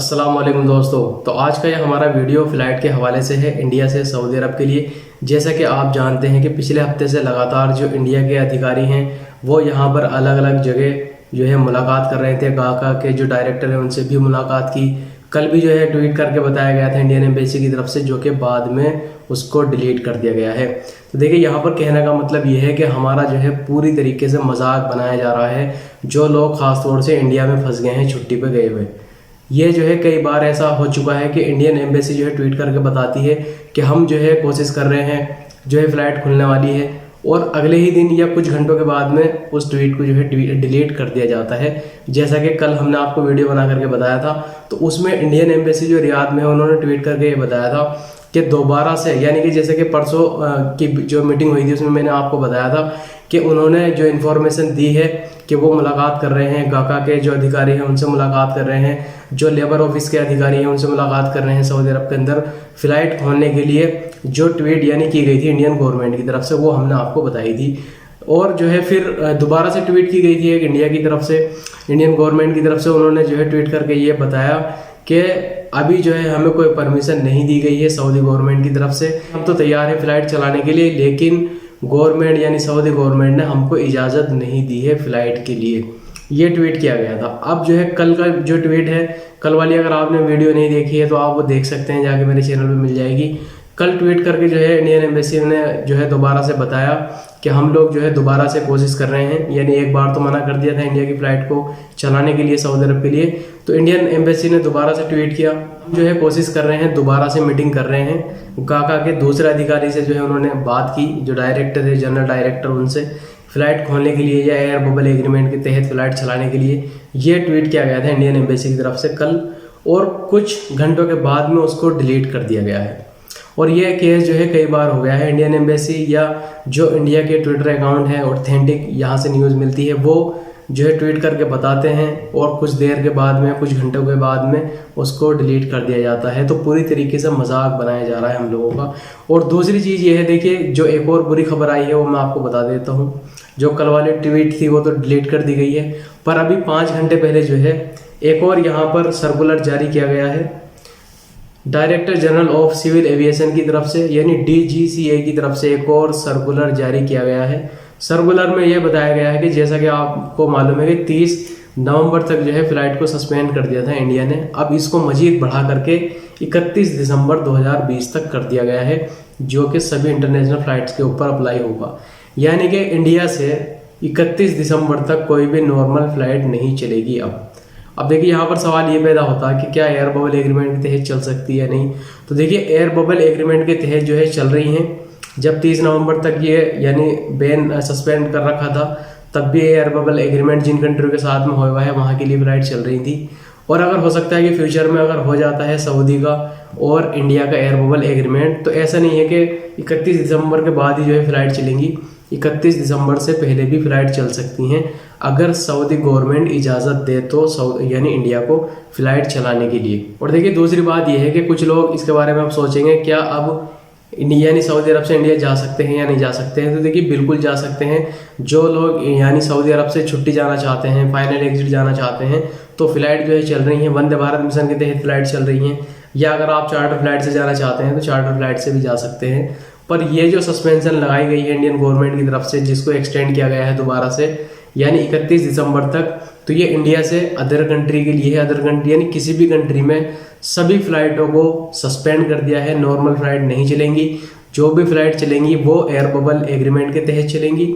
अस्सलाम वालेकुम दोस्तों। तो आज का यह हमारा वीडियो फ़्लाइट के हवाले से है इंडिया से सऊदी अरब के लिए। जैसा कि आप जानते हैं कि पिछले हफ्ते से लगातार जो इंडिया के अधिकारी हैं वो यहाँ पर अलग अलग जगह जो है मुलाकात कर रहे थे। गाका के जो डायरेक्टर हैं उनसे भी मुलाकात की। कल भी जो है ट्वीट करके बताया गया था इंडियन एम्बेसी की तरफ से, जो कि बाद में उसको डिलीट कर दिया गया है। तो देखिए यहाँ पर कहने का मतलब ये है कि हमारा जो है पूरी तरीके से मजाक बनाया जा रहा है। जो लोग खासतौर से इंडिया में फंस गए हैं छुट्टी पे गए हुए, ये जो है कई बार ऐसा हो चुका है कि इंडियन एम्बेसी जो है ट्वीट करके बताती है कि हम जो है कोशिश कर रहे हैं, जो है फ़्लाइट खुलने वाली है, और अगले ही दिन या कुछ घंटों के बाद में उस ट्वीट को जो है डिलीट कर दिया जाता है। जैसा कि कल हमने आपको वीडियो बना करके बताया था, तो उसमें इंडियन एम्बेसी जो रियाद में है उन्होंने ट्वीट करके ये बताया था कि दोबारा से, यानी कि जैसे कि परसों की जो मीटिंग हुई थी उसमें मैंने आपको बताया था कि उन्होंने जो इन्फॉर्मेशन दी है कि वो मुलाकात कर रहे हैं, गाका के जो अधिकारी हैं उनसे मुलाकात कर रहे हैं, जो लेबर ऑफिस के अधिकारी हैं उनसे मुलाकात कर रहे हैं सऊदी अरब के अंदर फ़्लाइट खोलने के लिए। जो ट्वीट यानी की गई थी इंडियन गवर्नमेंट की तरफ से वो हमने आपको बताई थी, और जो है फिर दोबारा से ट्वीट की गई थी एक इंडिया की तरफ से, इंडियन गवर्नमेंट की तरफ से। उन्होंने जो है ट्वीट करके ये बताया कि अभी जो है हमें कोई परमिशन नहीं दी गई है सऊदी गवर्नमेंट की तरफ से। हम तो तैयार हैं फ़्लाइट चलाने के लिए, लेकिन गवर्नमेंट यानी सऊदी गवर्नमेंट ने हमको इजाज़त नहीं दी है फ़्लाइट के लिए। ये ट्वीट किया गया था। अब जो है कल का जो ट्वीट है, कल वाली अगर आपने वीडियो नहीं देखी है तो आप वो देख सकते हैं, जाके मेरे चैनल पे मिल जाएगी। कल ट्वीट करके जो है इंडियन एम्बेसी ने जो है दोबारा से बताया कि हम लोग जो है दोबारा से कोशिश कर रहे हैं, यानी एक बार तो मना कर दिया था इंडिया की फ़्लाइट को चलाने के लिए सऊदी अरब के लिए, तो इंडियन एम्बेसी ने दोबारा से ट्वीट किया, जो है कोशिश कर रहे हैं, दोबारा से मीटिंग कर रहे हैं। गाका के दूसरे अधिकारी से जो है उन्होंने बात की, जो डायरेक्टर है, जनरल डायरेक्टर, उनसे फ़्लाइट खोलने के लिए या एयर बबल एग्रीमेंट के तहत फ़्लाइट चलाने के लिए। ये ट्वीट किया गया था इंडियन एम्बेसी की तरफ से कल, और कुछ घंटों के बाद में उसको डिलीट कर दिया गया है। और ये केस जो है कई बार हो गया है। इंडियन एम्बेसी या जो इंडिया के ट्विटर अकाउंट है ऑथेंटिक, यहाँ से न्यूज़ मिलती है, वो जो है ट्वीट करके बताते हैं और कुछ देर के बाद में, कुछ घंटों के बाद में उसको डिलीट कर दिया जाता है। तो पूरी तरीके से मजाक बनाया जा रहा है हम लोगों का। और दूसरी चीज़ ये है, देखिए जो एक और बुरी खबर आई है वो मैं आपको बता देता हूँ। जो कल वाली ट्वीट थी वो तो डिलीट कर दी गई है, पर अभी 5 घंटे पहले जो है एक और यहाँ पर सर्कुलर जारी किया गया है director general of civil aviation की तरफ से, यानी DGCA की तरफ से एक और सर्कुलर जारी किया गया है। सर्कुलर में यह बताया गया है कि जैसा कि आपको मालूम है कि 30 नवंबर तक जो है फ़्लाइट को सस्पेंड कर दिया था इंडिया ने, अब इसको मजीद बढ़ा करके 31 दिसंबर 2020 तक कर दिया गया है, जो कि सभी इंटरनेशनल फ़्लाइट्स के ऊपर अप्लाई होगा। यानी कि इंडिया से 31 दिसंबर तक कोई भी नॉर्मल फ़्लाइट नहीं चलेगी। अब देखिए यहाँ पर सवाल ये पैदा होता है कि क्या एयर बबल एग्रीमेंट के तहत चल सकती है या नहीं। तो देखिए एयर बबल एग्रीमेंट के तहत जो है चल रही हैं। जब 30 नवंबर तक ये यानी बैन सस्पेंड कर रखा था, तब भी एयर बबल एग्रीमेंट जिन कंट्रियों के साथ में हुआ है वहाँ के लिए फ्लाइट चल रही थी। और अगर हो सकता है कि फ्यूचर में अगर हो जाता है सऊदी का और इंडिया का एयर बबल एग्रीमेंट, तो ऐसा नहीं है कि 31 दिसंबर के बाद ही जो है फ़्लाइट चलेंगी। 31 दिसंबर से पहले भी फ़्लाइट चल सकती हैं अगर सऊदी गवर्नमेंट इजाज़त दे तो, यानी इंडिया को फ़्लाइट चलाने के लिए। और देखिए दूसरी बात यह है कि कुछ लोग इसके बारे में अब सोचेंगे क्या अब यानी सऊदी अरब से इंडिया जा सकते हैं या नहीं जा सकते हैं। तो देखिए बिल्कुल जा सकते हैं। जो लोग यानी सऊदी अरब से छुट्टी जाना चाहते हैं, फाइनल एग्जिट जाना चाहते हैं, तो फ़्लाइट जो है चल रही हैं। वंदे भारत मिशन के तहत फ़्लाइट चल रही हैं, या अगर आप चार्टर फ़्लाइट से जाना चाहते हैं तो चार्टर फ़्लाइट से भी जा सकते हैं। पर ये जो सस्पेंशन लगाई गई है इंडियन गवर्नमेंट की तरफ से, जिसको एक्सटेंड किया गया है दोबारा से यानी 31 दिसंबर तक, तो ये इंडिया से अदर कंट्री के लिए है। अदर कंट्री यानी किसी भी कंट्री में सभी फ्लाइटों को सस्पेंड कर दिया है। नॉर्मल फ्लाइट नहीं चलेंगी, जो भी फ्लाइट चलेंगी वो एयर बबल एग्रीमेंट के तहत चलेंगी,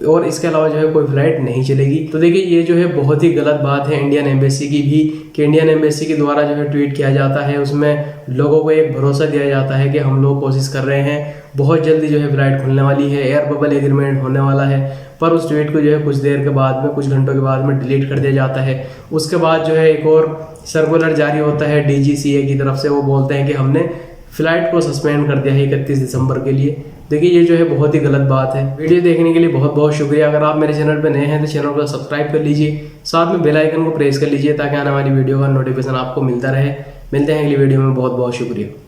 और इसके अलावा जो है कोई फ्लाइट नहीं चलेगी। तो देखिए ये जो है बहुत ही गलत बात है इंडियन एम्बेसी की भी, कि इंडियन एम्बेसी के द्वारा जो है ट्वीट किया जाता है, उसमें लोगों को एक भरोसा दिया जाता है कि हम लोग कोशिश कर रहे हैं, बहुत जल्दी जो है फ्लाइट खुलने वाली है, एयर बबल एग्रीमेंट होने वाला है। पर उस ट्वीट को जो है कुछ देर के बाद में, कुछ घंटों के बाद में डिलीट कर दिया जाता है। उसके बाद जो है एक और सर्कुलर जारी होता है DGCA की तरफ से, वो बोलते हैं कि हमने फ़्लाइट को सस्पेंड कर दिया है 31 दिसंबर के लिए। देखिए ये जो है बहुत ही गलत बात है। वीडियो देखने के लिए बहुत बहुत शुक्रिया। अगर आप मेरे चैनल पर नए हैं तो चैनल को सब्सक्राइब कर लीजिए, साथ में बेल आइकन को प्रेस कर लीजिए ताकि आने वाली वीडियो का नोटिफिकेशन आपको मिलता रहे। मिलते हैं अगली वीडियो में। बहुत बहुत शुक्रिया।